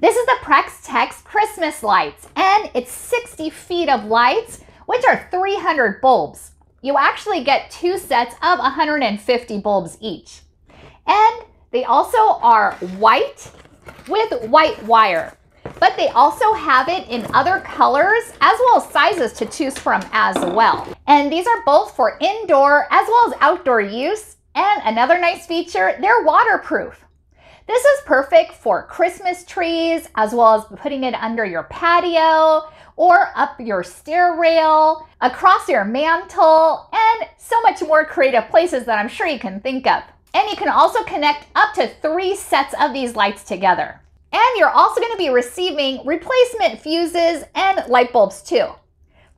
This is the Tex Christmas lights, and it's 60 feet of lights, which are 300 bulbs. You actually get 2 sets of 150 bulbs each. And they also are white with white wire, but they also have it in other colors as well as sizes to choose from as well. And these are both for indoor as well as outdoor use. And another nice feature, they're waterproof. This is perfect for Christmas trees, as well as putting it under your patio or up your stair rail, across your mantle, and so much more creative places that I'm sure you can think of. And you can also connect up to 3 sets of these lights together. And you're also going to be receiving replacement fuses and light bulbs too.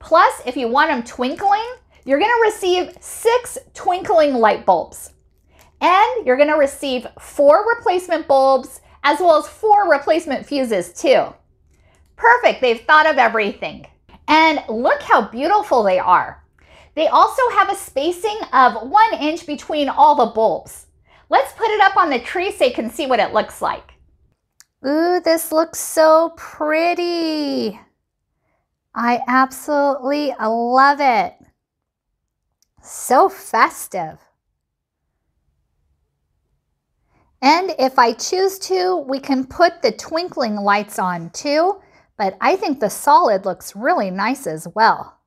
Plus, if you want them twinkling, you're going to receive 6 twinkling light bulbs. And you're going to receive 4 replacement bulbs as well as 4 replacement fuses too. Perfect, they've thought of everything. And look how beautiful they are. They also have a spacing of 1 inch between all the bulbs. Let's put it up on the tree so you can see what it looks like. Ooh, this looks so pretty. I absolutely love it. So festive. And if I choose to, we can put the twinkling lights on too, but I think the solid looks really nice as well.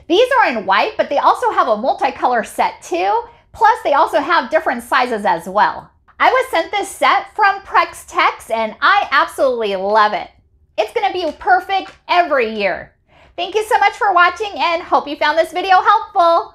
These are in white, but they also have a multicolor set too, plus they also have different sizes as well. I was sent this set from Tex, and I absolutely love it. It's going to be perfect every year. Thank you so much for watching and hope you found this video helpful.